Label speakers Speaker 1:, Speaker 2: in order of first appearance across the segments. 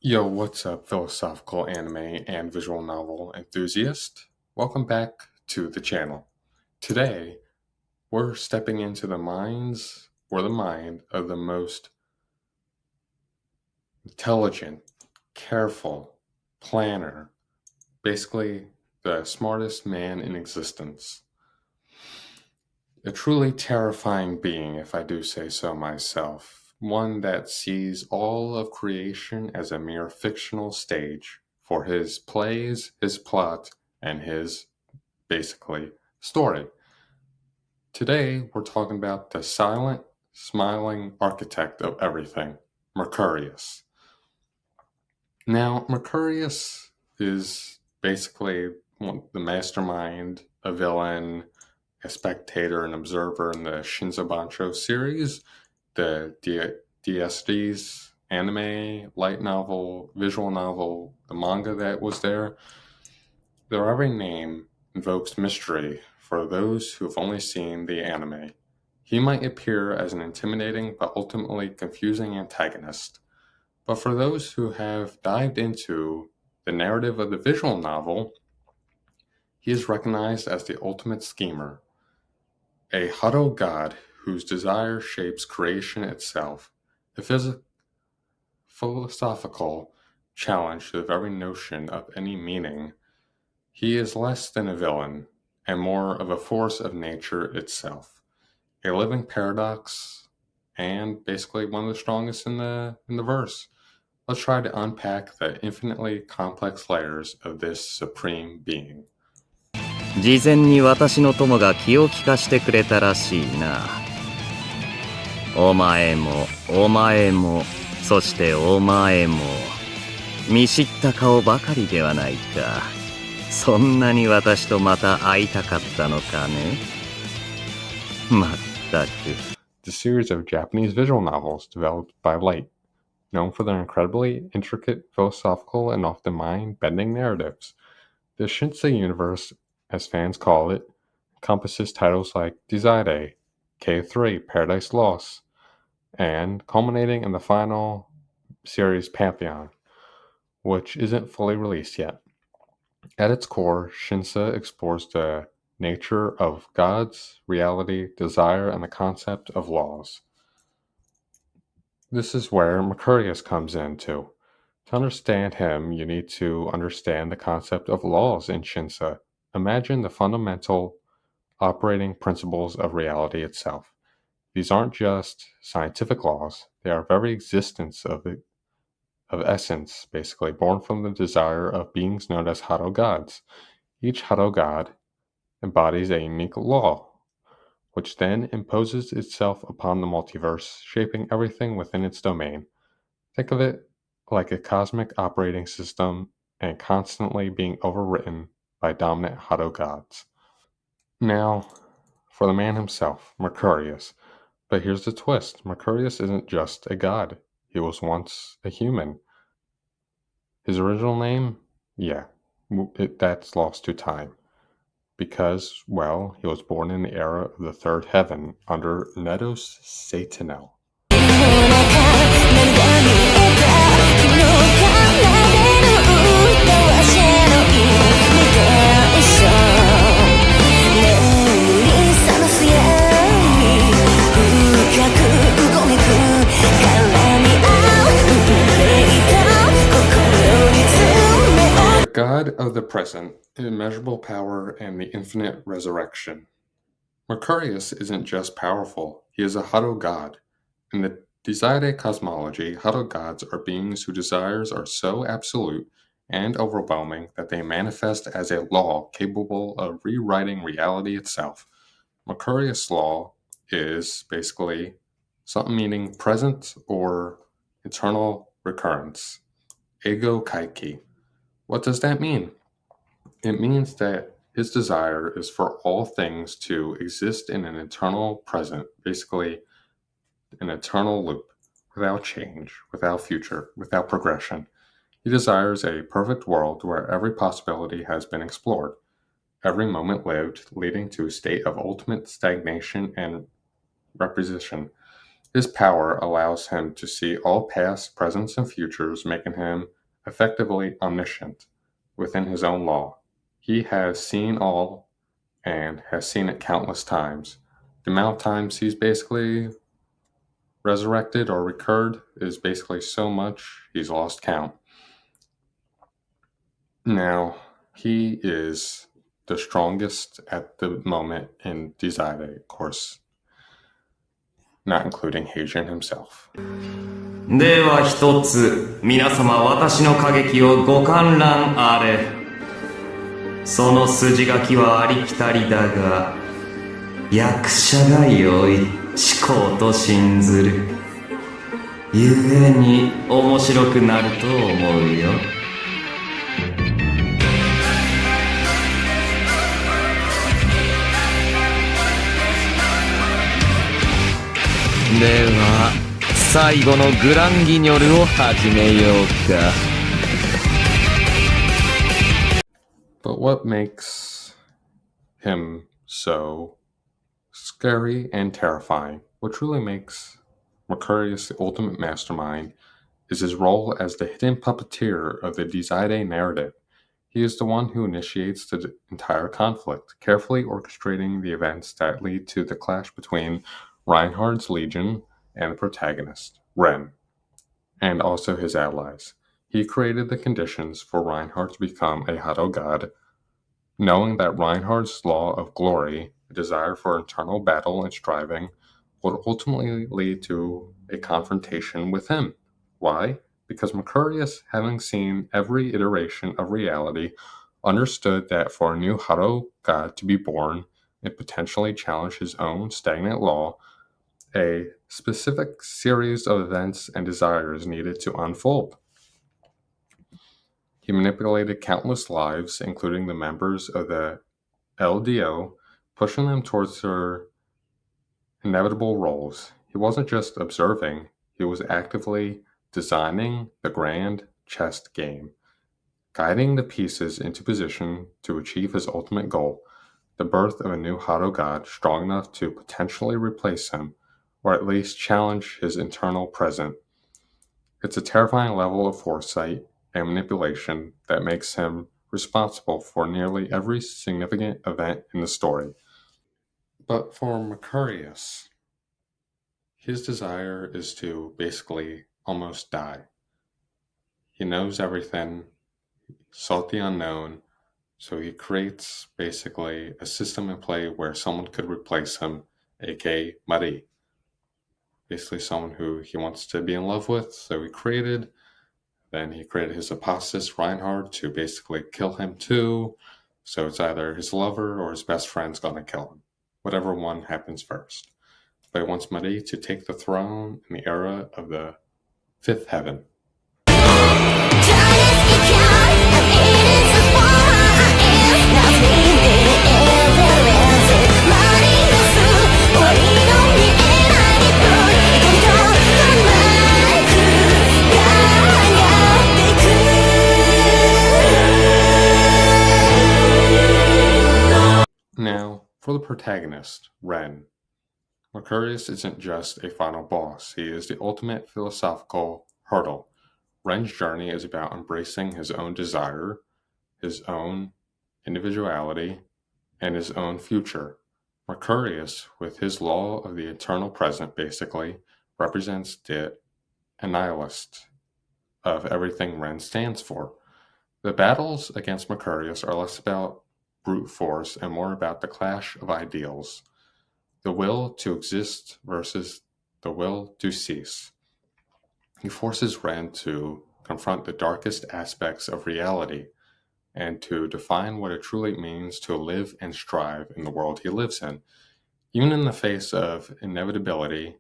Speaker 1: Yo, what's up, philosophical anime and visual novel enthusiast? Welcome back to the channel. Today, we're stepping into the mind of the most intelligent, careful, planner, basically the smartest man in existence. A truly terrifying being, if I do say so myself. One that sees all of creation as a mere fictional stage for his plays, his plot, and his, basically, story. Today, we're talking about the silent, smiling architect of everything, Mercurius. Now, Mercurius is basically the mastermind, a villain, a spectator and observer in the Shinzo Bancho series, the DSD's anime, light novel, visual novel, the manga that was there. Their every name invokes mystery for those who have only seen the anime. He might appear as an intimidating but ultimately confusing antagonist. But for those who have dived into the narrative of the visual novel, he is recognized as the ultimate schemer, a Hado god whose desire shapes creation itself, a philosophical challenge to the very notion of any meaning. He is less than a villain, and more of a force of nature itself, a living paradox, and basically one of the strongest in the verse. Let's try to unpack the infinitely complex layers of this supreme being.
Speaker 2: 事前に私の友が気を利かしてくれたらしいな。お前も、お前も、そしてお前も、見知った顔ばかりではないか。そんなに私とまた会いたかったのかね。まったく。
Speaker 1: The series of Japanese visual novels developed by Light, known for their incredibly intricate, philosophical, and often mind-bending narratives. The Shinsei universe, as fans call it, encompasses titles like Dies Irae, K3, Paradise Lost, and culminating in the final series Pantheon, which isn't fully released yet. At its core, Shinsa explores the nature of gods, reality, desire, and the concept of laws. This is where Mercurius comes in too. To understand him, you need to understand the concept of laws in Shinsa. Imagine the fundamental operating principles of reality itself. These aren't just scientific laws, they are very existence of essence, basically, born from the desire of beings known as Hado gods. Each Hado god embodies a unique law, which then imposes itself upon the multiverse, shaping everything within its domain. Think of it like a cosmic operating system and constantly being overwritten by dominant Hado gods. Now, for the man himself, Mercurius. But here's the twist. Mercurius isn't just a god. He was once a human. His original name? Yeah, that's lost to time. Because, well, he was born in the era of the Third Heaven under Nedos Satanel. The god of the present, immeasurable power, and the infinite resurrection. Mercurius isn't just powerful, he is a Hado god. In the Dies Irae cosmology, Hado gods are beings whose desires are so absolute and overwhelming that they manifest as a law capable of rewriting reality itself. Mercurius' law is basically something meaning present or eternal recurrence. Ego kaiki. What does that mean? It means that his desire is for all things to exist in an eternal present, basically an eternal loop, without change, without future, without progression. He desires a perfect world where every possibility has been explored, every moment lived, leading to a state of ultimate stagnation and reposition. His power allows him to see all past, presents, and futures, making him effectively omniscient within his own law. He has seen all and has seen it countless times. The amount of times he's basically resurrected or recurred is basically so much he's lost count. Now, he is the strongest at the moment in Dies Irae, of course, not including Hadrian himself.
Speaker 2: では一つ、皆様私の過激をご観覧あれ。その筋書きはありきたりだが、役者が良い、思考と信ずる。ゆえに面白くなると思うよ。では最後のグランギニョルを始めようか。
Speaker 1: But what makes him so scary and terrifying, what truly makes Mercurius the ultimate mastermind, is his role as the hidden puppeteer of the Dies Irae narrative. He is the one who initiates the entire conflict, carefully orchestrating the events that lead to the clash between Reinhardt's legion and the protagonist, Ren, and also his allies. He created the conditions for Reinhardt to become a Hado god, knowing that Reinhardt's law of glory, a desire for eternal battle and striving, would ultimately lead to a confrontation with him. Why? Because Mercurius, having seen every iteration of reality, understood that for a new Hado god to be born and potentially challenge his own stagnant law, a specific series of events and desires needed to unfold. He manipulated countless lives, including the members of the LDO, pushing them towards their inevitable roles. He wasn't just observing, he was actively designing the grand chess game, guiding the pieces into position to achieve his ultimate goal, the birth of a new Hado god strong enough to potentially replace him, or at least challenge his eternal present. It's a terrifying level of foresight and manipulation that makes him responsible for nearly every significant event in the story. But for Mercurius, his desire is to basically almost die. He knows everything, sought the unknown, so he creates basically a system in play where someone could replace him, aka Marie. Basically someone who he wants to be in love with, so he created his apostate Reinhardt to basically kill him too. So it's either his lover or his best friend's gonna kill him. Whatever one happens first. But he wants Marie to take the throne in the era of the fifth heaven. Now, for the protagonist, Ren. Mercurius isn't just a final boss, he is the ultimate philosophical hurdle. Ren's journey is about embracing his own desire, his own individuality, and his own future. Mercurius, with his law of the eternal present, basically represents the annihilist of everything Ren stands for. The battles against Mercurius are less about brute force and more about the clash of ideals. The will to exist versus the will to cease. He forces Ren to confront the darkest aspects of reality and to define what it truly means to live and strive in the world he lives in. Even in the face of inevitability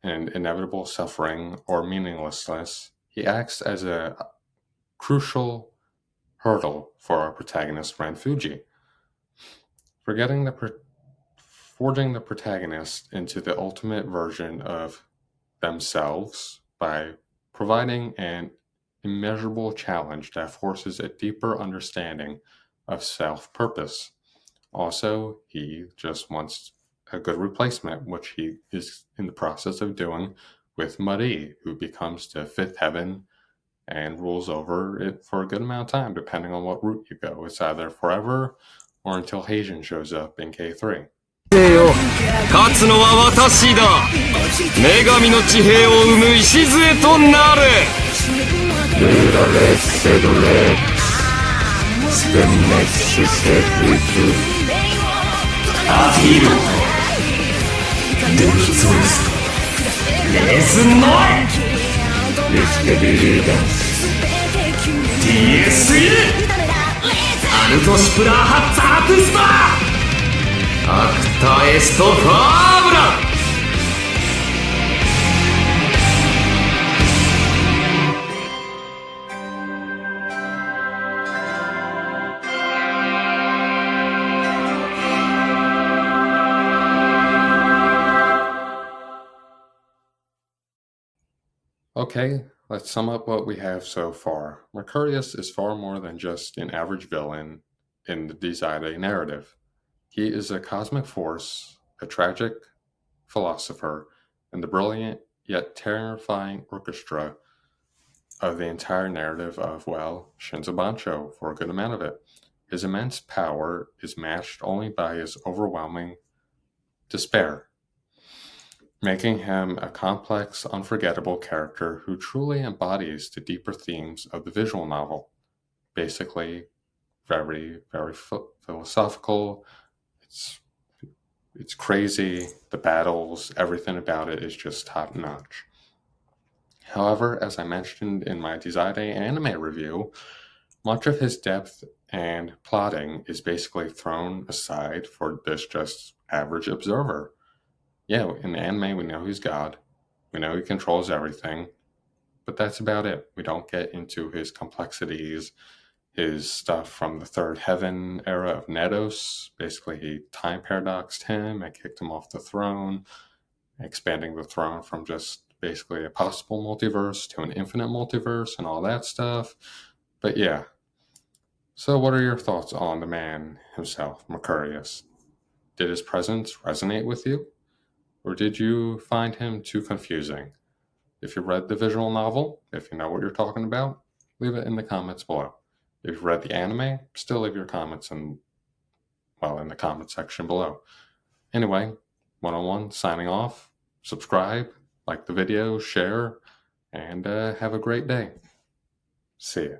Speaker 1: and inevitable suffering or meaninglessness, he acts as a crucial hurdle for our protagonist, Ren Fuji. Forging the protagonist into the ultimate version of themselves by providing an immeasurable challenge that forces a deeper understanding of self-purpose. Also, he just wants a good replacement, which he is in the process of doing with Muddy, who becomes the fifth heaven and rules over it for a good amount of time, depending on what route you go. It's either forever or until Haitian shows up in K3.
Speaker 2: 勝つのは私だ。女神の地平を生む礎となれ。アヒルデルゾイストレスノイディエスイアルトシプラハザークスパアクタエストファーブラ。
Speaker 1: Okay, let's sum up what we have so far. Mercurius is far more than just an average villain in the Dies Irae narrative. He is a cosmic force, a tragic philosopher, and the brilliant yet terrifying orchestra of the entire narrative of, well, Shinzo Bancho for a good amount of it. His immense power is matched only by his overwhelming despair, making him a complex, unforgettable character who truly embodies the deeper themes of the visual novel. Basically, very, very philosophical. It's crazy. The battles, everything about it is just top notch. However, as I mentioned in my Dies Irae anime review, much of his depth and plotting is basically thrown aside for this just average observer. Yeah, in anime, we know he's God. We know he controls everything. But that's about it. We don't get into his complexities, his stuff from the third heaven era of Nedos. Basically, he time paradoxed him and kicked him off the throne, expanding the throne from just basically a possible multiverse to an infinite multiverse and all that stuff. But yeah. So what are your thoughts on the man himself, Mercurius? Did his presence resonate with you? Or did you find him too confusing? If you read the visual novel, if you know what you're talking about, leave it in the comments below. If you've read the anime, still leave your comments in the comment section below. Anyway, 101 signing off. Subscribe, like the video, share, and have a great day. See ya.